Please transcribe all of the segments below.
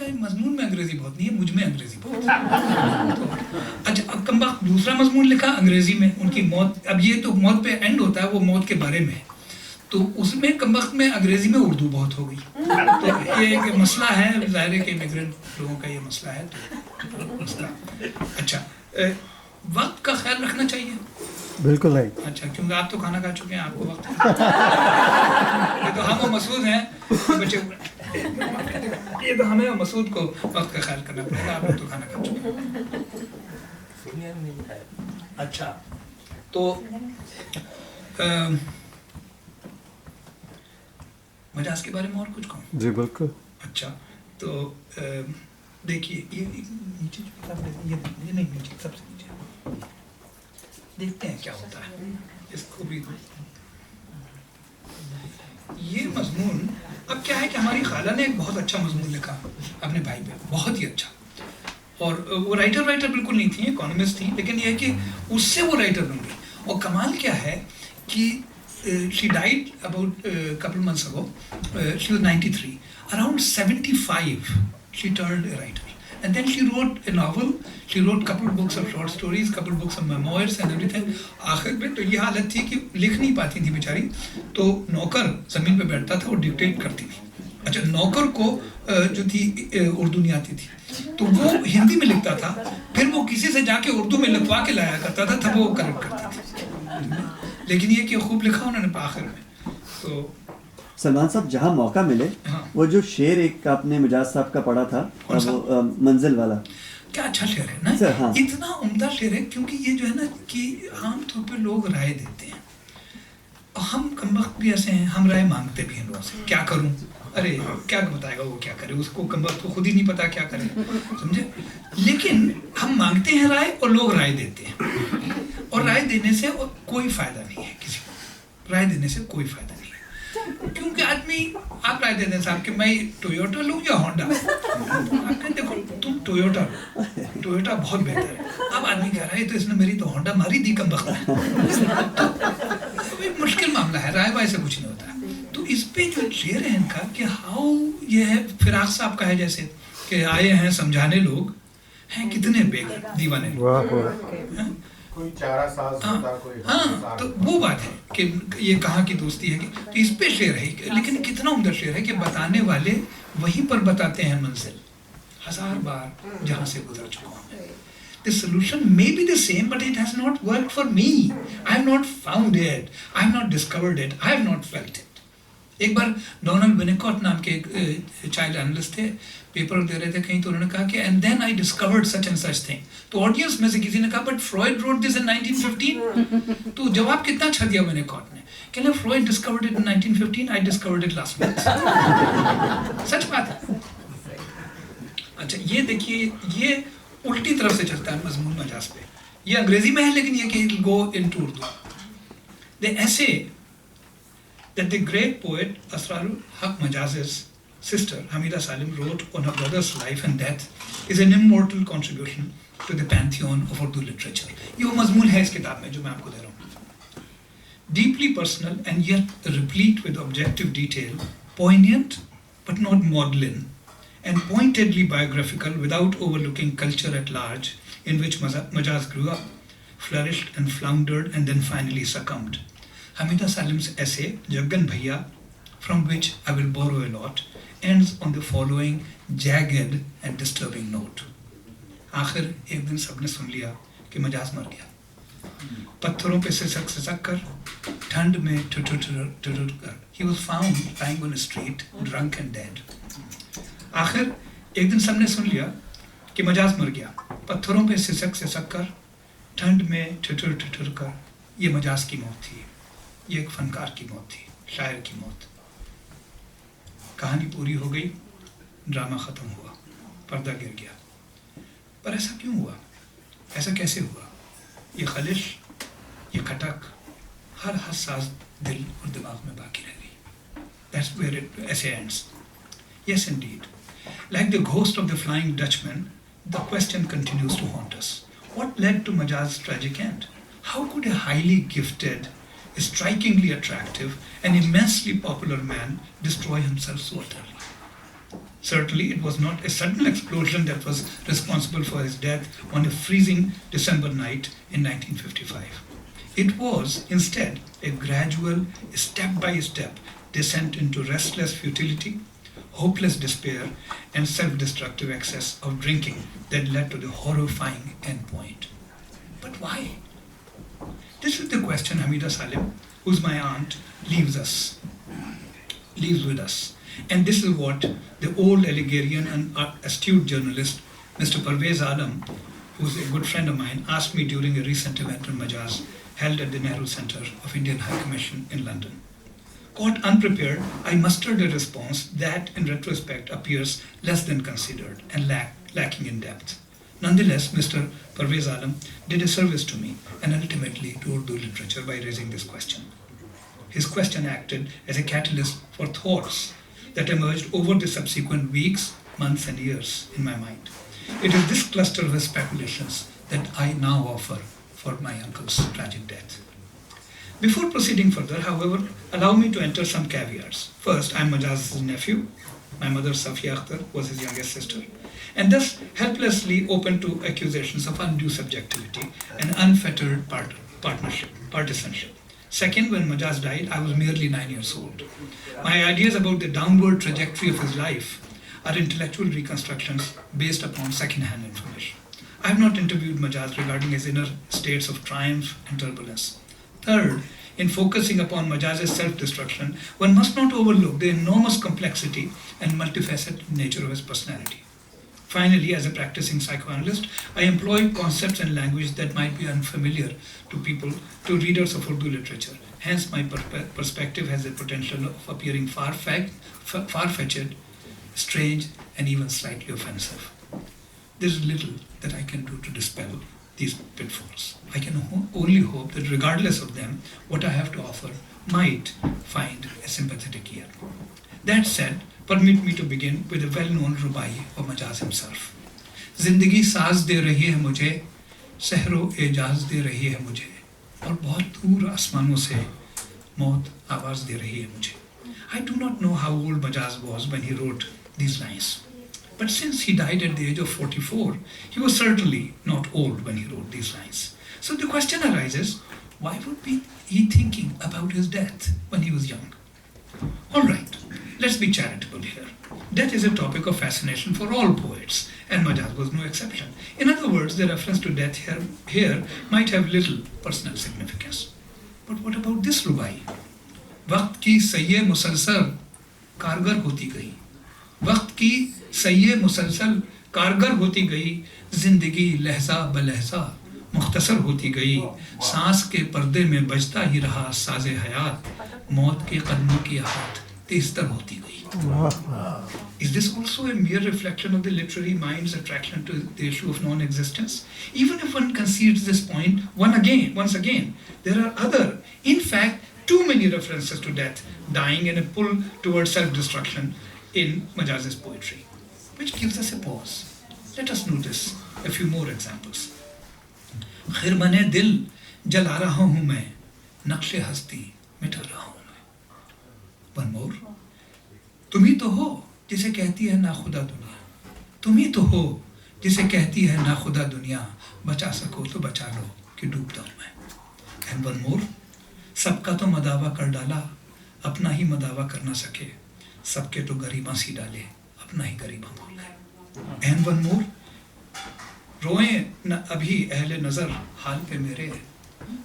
कहा मजमून में अंग्रेजी बहुत नहीं है, मुझ में अंग्रेजी बहुत है। तो अच्छा, अब कमबख्त दूसरा मजमून लिखा अंग्रेजी में, उनकी मौत। अब ये तो मौत पे एंड होता है, वो मौत के बारे में है, तो उसमें कमबख्त में अंग्रेजी में उर्दू बहुत हो गई। तो ये एक मसला है, ज़ाहिर है कि इमिग्रेंट लोगों का ये मसला है। तो उसका अच्छा वक्त का ख्याल रखना चाहिए। बिल्कुल नहीं। अच्छा, क्योंकि आप तो खाना खा चुके हैं, आपको वक्त है। ये तो हम और मसूद हैं बच्चे, ये तो हमें और मसूद को वक्त का ख्याल करना पड़ेगा। आप लोग तो खाना खा चुके हैं। अच्छा, तो मजाज के बारे में और कुछ कहूँ? जी बिल्कुल। अच्छा, तो देखिए ये नीचे जो किताब है, ये नहीं, नीचे सबसे नीचे देखते हैं क्या होता है। इसको भी ये मजमून, अब क्या है कि हमारी खाला ने एक बहुत अच्छा मजमून लिखा अपने भाई पे, बहुत ही अच्छा। और वो राइटर बिल्कुल नहीं थी, इकोनॉमिस्ट थी, लेकिन ये है कि उससे वो राइटर बन गई। और कमाल क्या है कि she died about a couple months ago. She was 93. Around 75, she turned a writer. And then she wrote a novel. She wrote a couple of books of short stories, couple of books of memoirs and everything. आखिर में तो ये हालत थी कि लिख नहीं पाती थी बेचारी, तो नौकर ज़मीन पे बैठता था और डिक्टेट करती थी। अच्छा, नौकर को जो थी उर्दू नहीं आती थी, तो वो हिंदी में लिखता था, फिर वो किसी से जाके उर्दू में लिखवा के लाया करता था, तब वो करेक्ट करती थी। लेकिन ये कि खूब लिखा उन्होंने आखिर में। तो सलमान साहब, जहाँ मौका मिले, हाँ। वो जो शेर एक आपने मजाज साहब का पढ़ा था, वो मंजिल वाला, क्या अच्छा शेर है ना। हाँ। इतना उम्दा शेर है, क्योंकि ये जो है ना कि आमतौर पे लोग राय देते हैं, और हम कमबख्त भी ऐसे हैं, हम राय मांगते भी हैं लोगों से, क्या करूं, अरे क्या बताएगा वो, क्या करे, उसको कमबख्त को खुद ही नहीं पता क्या करे, समझे। लेकिन हम मांगते हैं राय और लोग राय देते हैं, और राय देने से कोई फायदा नहीं है किसी को, राय देने से कोई फायदा नहीं है। क्योंकि आदमी, आप राय देते हैं साहब कि मैं टोयोटा लूँ या होंडा, आप कहते देखो तुम टोयोटा लो, टोयोटा बहुत बेहतर है। अब आदमी कह रहा है तो इसने मेरी तो होंडा मारी दी कमबख्त में। तो एक मुश्किल मामला है, राय वाय से कुछ नहीं होता। तो इस पे जो शेर है इनका कि हाउ, ये है फिराक साहब का है जैसे कि आए हैं समझाने लोग हैं कितने बेघर दीवाने लोग, कोई चारा साज होता, कोई हाँ, तो वो बात है कि ये कहाँ की दोस्ती है कि, तो इस पे शेर है, लेकिन कितना उम्दा शेर है कि बताने वाले वहीं पर बताते हैं मंजिल, 1000 बार जहाँ से गुजर चुका हूँ। The solution may be the same, but it has not worked for me. I have not found it. I have not discovered it. I have not felt it. एक बार डोनाल्ड विनिकॉट नाम के एक चाइल्ड एनालिस्ट थे, paper दे रहे थे कहीं, तो उन्होंने कहा कि and then I discovered such and such thing. तो ऑडियंस में से किसी ने कहा but Freud wrote this in 1915। तो जवाब कितना अच्छा दिया विनिकॉट ने, कहना Freud discovered it in 1915, I discovered it last month. सच बात है। अच्छा, ये देखिए, ये उल्टी तरफ से चलता है मजमून मजाज पे। ये अंग्रेजी में है, लेकिन ये कि it go into Urdu. The ऐसे that the great poet Asrarul Haq Majaz's sister Hamida Salim wrote on her brother's life and death is an immortal contribution to the pantheon of Urdu literature. ये वो मजमून है इस किताब में जो मैं आपको दे रहा हूँ। Deeply personal and yet replete with objective detail, poignant but not maudlin, and pointedly biographical without overlooking culture at large, in which Majaz grew up, flourished and floundered and then finally succumbed. Hamida Salim's essay, Jaggan Bhaiya, from which I will borrow a lot, ends on the following jagged and disturbing note. आखिर एक दिन सबने सुन लिया कि मजाज मर गया। पत्थरों पे सिसक कर, ठंड में ठुठुर कर। He was found lying on a street, drunk and dead. आखिर एक दिन सबने सुन लिया कि मजाज मर गया। पत्थरों पे सिसक कर, ठंड में ठुठुर कर। ये मजाज की मौत थी, ये एक फनकार की मौत थी, शायर की मौत। कहानी पूरी हो गई, ड्रामा ख़त्म हुआ, पर्दा गिर गया। पर ऐसा क्यों हुआ, ऐसा कैसे हुआ? ये खलिश, ये खटक हर हसास दिल और दिमाग में बाकी रह गई। That's where it essay ends. Yes, indeed. Like the ghost of the Flying Dutchman, the question continues to haunt us. What led to Majaz's tragic end? How could a highly gifted, a strikingly attractive and immensely popular man destroy himself so utterly? Certainly, it was not a sudden explosion that was responsible for his death on a freezing December night in 1955. It was instead a gradual, step-by-step descent into restless futility, hopeless despair, and self-destructive excess of drinking that led to the horrifying endpoint. But why? This is the question Hamida Salim, who's my aunt, leaves with us. And this is what the old Algerian and astute journalist, Mr. Parvez Alam, who's a good friend of mine, asked me during a recent event in Majaz, held at the Nehru Center of Indian High Commission in London. Caught unprepared, I mustered a response that, in retrospect, appears less than considered and lacking in depth. Nonetheless, Mr. Parvez Alam did a service to me and ultimately to Urdu literature by raising this question. His question acted as a catalyst for thoughts that emerged over the subsequent weeks, months, and years in my mind. It is this cluster of speculations that I now offer for my uncle's tragic death. Before proceeding further, however, allow me to enter some caveats. First, I am Majaz's nephew. My mother, Safia Akhtar, was his youngest sister, and thus helplessly open to accusations of undue subjectivity and unfettered partisanship. Second, when Majaz died, I was merely 9 years old. My ideas about the downward trajectory of his life are intellectual reconstructions based upon second-hand information. I have not interviewed Majaz regarding his inner states of triumph and turbulence. Third, in focusing upon Majaz's self-destruction, one must not overlook the enormous complexity and multifaceted nature of his personality. Finally, as a practicing psychoanalyst, I employ concepts and language that might be unfamiliar to readers of Urdu literature. Hence, my perspective has the potential of appearing far-fetched, strange, and even slightly offensive. There is little that I can do to dispel these pitfalls. I can only hope that regardless of them, what I have to offer might find a sympathetic ear. That said, permit me to begin with a well-known rubai of Majaz himself. जिंदगी साज दे रही है मुझे, सहरो एजाज दे रही है मुझे, और बहुत दूर आसमानों से मौत आवाज दे रही है मुझे. I do not know how old Majaz was when he wrote these lines. But since he died at the age of 44, he was certainly not old when he wrote these lines. So the question arises, why would he thinking about his death when he was young? All right, let's be charitable here. Death is a topic of fascination for all poets, and Majaz was no exception. In other words, the reference to death here might have little personal significance. But what about this rubai? वक्त की सैये मुसलसल कारगर होती गई, वक्त की सैये मुसलसल कारगर होती गई, जिंदगी लहजा बलहजा मुख्तसर होती गई, सांस के पर्दे में बजता ही रहा साज़े हयात, मौत के कदमों की आहट तेज़तर होती गई. Is this also a mere reflection of the literary mind's attraction to the issue of non-existence? Even if one concedes this point once again, there are other, in fact, too many references to death, dying, and a pull towards self-destruction in Majaz's poetry, which gives us a pause. Let us notice a few more examples. खिरमने दिल जला रहा हूँ मैं, नक्शे हस्ती मिटा रहा हूँ मैं. One more. तुम ही तो हो जिसे कहती है ना खुदा दुनिया, तुम ही तो हो जिसे कहती है ना खुदा दुनिया, बचा सको तो बचा लो कि डूबता हूँ मैं. And one more. सबका तो मदावा कर डाला, अपना ही मदावा कर ना सके, सबके तो गरीबा सी डाले, अपना ही गरीबा बोल गए. And one more. रोए न अभी अहले नज़र हाल पे मेरे,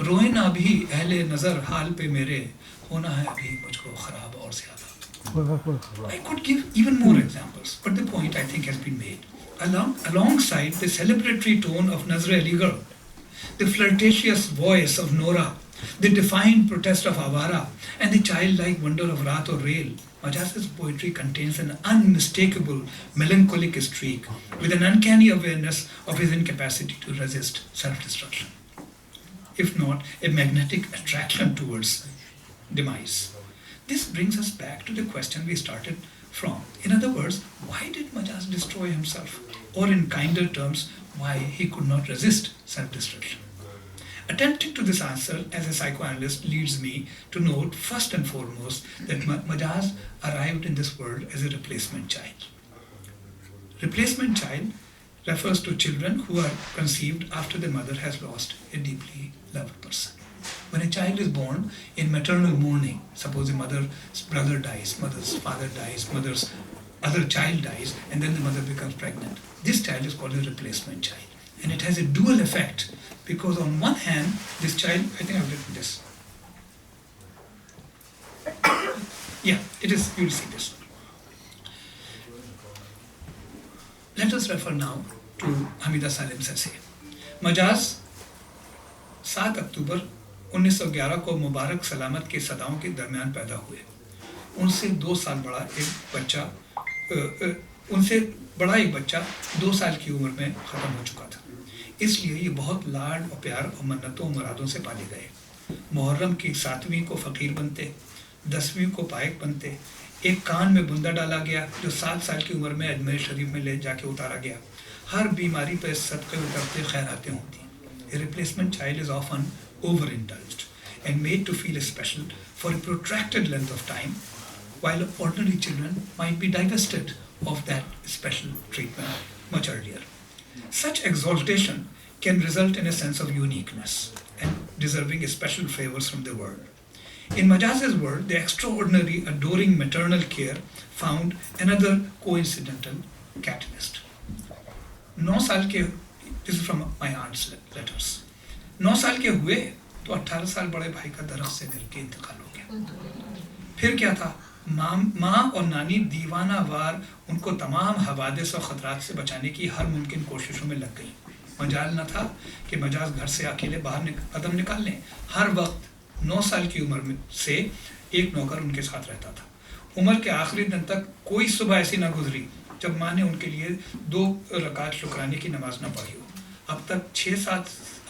रोए न अभी अहले नज़र हाल पे मेरे, होना है अभी मुझको खराब और ज़्यादा. I could give even more examples, but the point I think has been made. Alongside the celebratory tone of Nazr Ali Girl, the flirtatious voice of Nora, the defiant protest of Avara, and the childlike wonder of Raat or Rail, Majaz's poetry contains an unmistakable melancholic streak with an uncanny awareness of his incapacity to resist self-destruction, if not a magnetic attraction towards demise. This brings us back to the question we started from. In other words, why did Majaz destroy himself? Or in kinder terms, why he could not resist self-destruction? Attempting to this answer as a psychoanalyst leads me to note first and foremost that Majaz arrived in this world as a replacement child. Replacement child refers to children who are conceived after the mother has lost a deeply loved person. When a child is born in maternal mourning, suppose a mother's brother dies, mother's father dies, mother's other child dies, and then the mother becomes pregnant. This child is called a replacement child. And it has a dual effect because on one hand, this child, I think I've written this. Yeah, it is, you'll see this. Let us refer now to Hamida Salim Sase. Majaz 7 अक्टूबर 1911 को मुबारक सलामत के सदाओं के दरमियान पैदा हुए. उनसे 2 साल बड़ा एक बच्चा 2 साल की उम्र में ख़त्म हो चुका था. इसलिए ये बहुत लाड और प्यार और मन्नतों और मुरादों से पाले गए. मुहर्रम की 7वीं को फ़कीर बनते, 10वीं को पायक बनते. एक कान में बुंदा डाला गया जो 7 साल की उम्र में अजमेर शरीफ में ले जाके उतारा गया. हर बीमारी पर सदक़े उतरते खैरातें होती. A replacement child is often overindulged and made to feel special for a protracted length of time, while ordinary children might be divested of that special treatment much earlier. Such exaltation can result in a sense of uniqueness and deserving special favors from the world. In Majaz's world, the extraordinary, adoring maternal care found another coincidental catalyst. 9 साल के, this is from my aunt's letters. 9 साल के हुए तो 18 साल बड़े भाई का दरख्त से गिर के इंतकाल हो गया. फिर क्या था? माँ और नानी दीवाना वार उनको तमाम हवादिस और ख़तरात से बचाने की हर मुमकिन कोशिशों में लग गई. मजाल न था कि मजाज घर से अकेले बाहर कदम निकाल लें. हर वक्त 9 साल की उम्र में से एक नौकर उनके साथ रहता था. उम्र के आखिरी दिन तक कोई सुबह ऐसी ना गुजरी जब माँ ने उनके लिए 2 रकात शुक्राने की नमाज ना पढ़ी हो.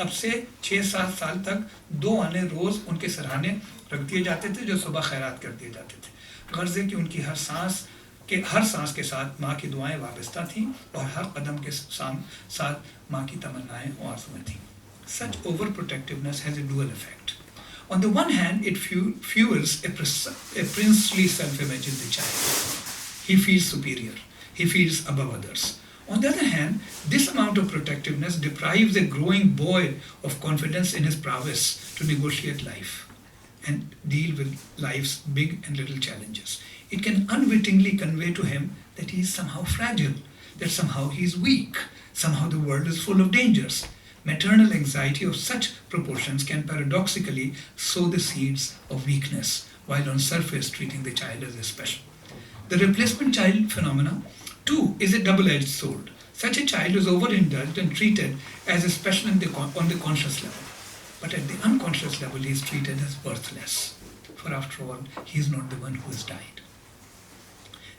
अब से 6-7 साल तक 2 आने रोज़ उनके सरहाने रख दिए जाते थे जो सुबह खैरात कर दिए जाते थे. गर्ज़े की उनकी हर सांस के साथ माँ की दुआएं वाबस्ता थीं और हर कदम के साथ माँ की तमन्नाएं और आरज़ुएं थीं. Such overprotectiveness has a dual effect. On the one hand, it fuels a princely self-image in the child. He feels superior. He feels above others. On the other hand, this amount of protectiveness deprives a growing boy of confidence in his prowess to negotiate life and deal with life's big and little challenges. It can unwittingly convey to him that he is somehow fragile, that somehow he is weak, somehow the world is full of dangers. Maternal anxiety of such proportions can paradoxically sow the seeds of weakness, while on surface treating the child as special. The replacement child phenomena, too, is a double-edged sword. Such a child is overindulged and treated as special on the conscious level. But at the unconscious level, he is treated as worthless. For after all, he is not the one who has died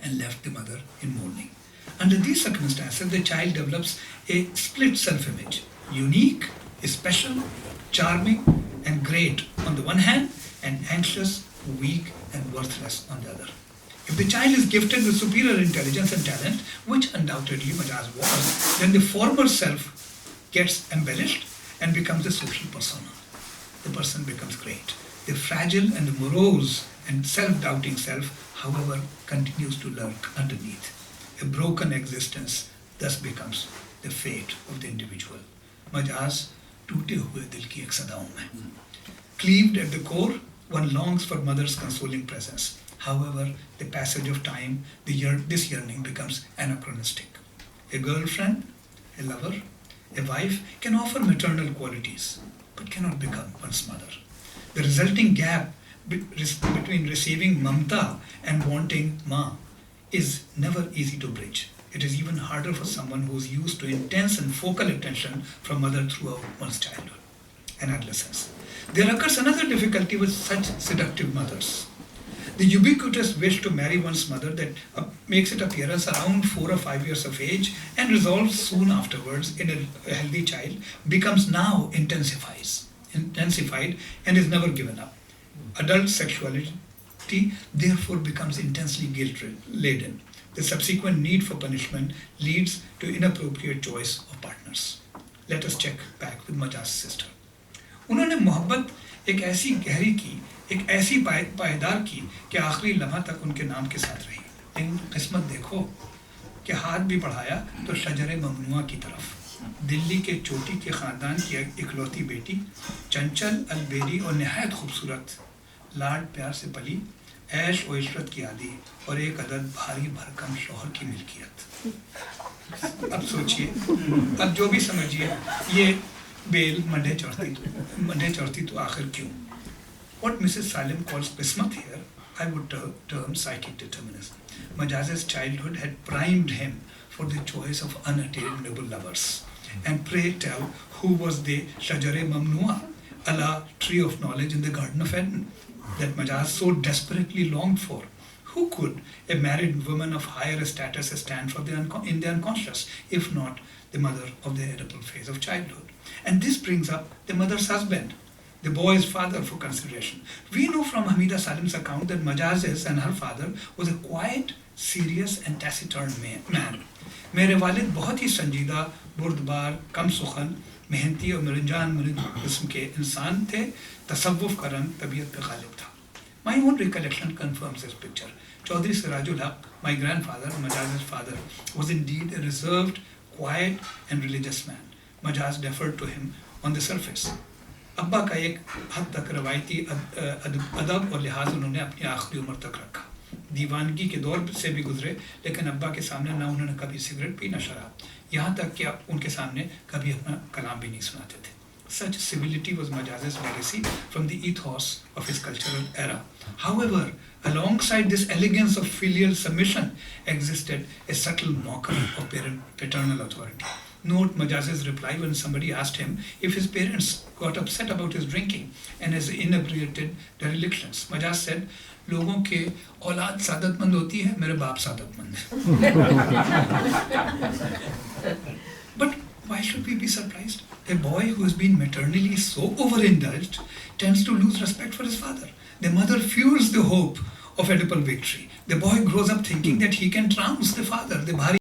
and left the mother in mourning. Under these circumstances, the child develops a split self-image. Unique, special, charming, and great on the one hand, and anxious, weak, and worthless on the other. If the child is gifted with superior intelligence and talent, which undoubtedly Majaz was, then the former self gets embellished and becomes a social persona. The person becomes great. The fragile and the morose and self-doubting self, however, continues to lurk underneath. A broken existence thus becomes the fate of the individual. Majaz टूटे हुए दिल की एक सदाओं में. Cleaved at the core, one longs for mother's consoling presence. However, the passage of time, this yearning becomes anachronistic. A girlfriend, a lover, a wife can offer maternal qualities, but cannot become one's mother. The resulting gap between receiving mamta and wanting ma is never easy to bridge. It is even harder for someone who is used to intense and focal attention from mother throughout one's childhood and adolescence. There occurs another difficulty with such seductive mothers. The ubiquitous wish to marry one's mother that makes its appearance around 4 or 5 years of age and resolves soon afterwards in a healthy child becomes now intensified and is never given up. Adult sexuality therefore becomes intensely guilt-laden. The subsequent need for punishment leads to inappropriate choice of partners. Let us check back with Majaz's sister. उन्होंने मोहब्बत एक ऐसी गहरी की, एक ऐसी पायदार की कि आखिरी लम्हा तक उनके नाम के साथ रही. लेकिन किस्मत देखो, कि हाथ भी बढ़ाया तो शजर ममनुआ की तरफ। दिल्ली के चोटी के ख़ानदान की इकलौती बेटी, चंचल अलबेरी और नहायत खूबसूरत, लाड प्यार से पली, ऐश और इशरत की आदी और एक अदद भारी भरकम शौहर की मिल्कियत। अब सोचिए, अब जो भी समझिए, ये बेल मंडे चढ़ती तो आखिर क्यों? What Mrs. Salim calls qismat here, I would term psychic determinism. Majaz's childhood had primed him for the choice of unattainable lovers. And pray tell, who was the Shajare Mamnua, Allah, tree of knowledge in the Garden of Eden, that Majaz so desperately longed for? Who could a married woman of higher status stand for in the unconscious, if not the mother of the edible phase of childhood? And this brings up the mother's husband, the boy's father, for consideration. We know from Hamida Salim's account that Majaz and her father was a quiet, serious and taciturn man. मेरे वालिद बहुत ही संजीदा, बुर्दबार, कम सुखन, मेहनती और मुरिद किस्म के इंसान थे। तसव्वुफ का रंग तबीयत पे गालिब था। My own recollection confirms this picture. Chaudhry Sirajul Haq, my grandfather, Majaz's father, was indeed a reserved, quiet and religious man. Majaz deferred to him on the surface. अब्बा का एक हद तक रवायती अदब और लिहाज उन्होंने अपनी आखिरी उम्र तक रखा। दीवानगी के दौर से भी गुजरे, लेकिन अब्बा के सामने ना उन्होंने कभी सिगरेट पी, ना शराब, यहाँ तक कि उनके सामने कभी अपना कलाम भी नहीं सुनाते थे। Such civility was Majaz's legacy from the ethos of his cultural era. However, alongside this elegance of filial submission existed a subtle mockery of paternal authority. Note Majaz's reply when somebody asked him if his parents got upset about his drinking and his inebriated derelictions. Majaz said, लोगों के औलाद सादतमंद होती है, मेरे बाप सादतमंद है। But why should we be surprised? A boy who has been maternally so overindulged tends to lose respect for his father. The mother fuels the hope of edible victory. The boy grows up thinking that he can trounce the father, the bhari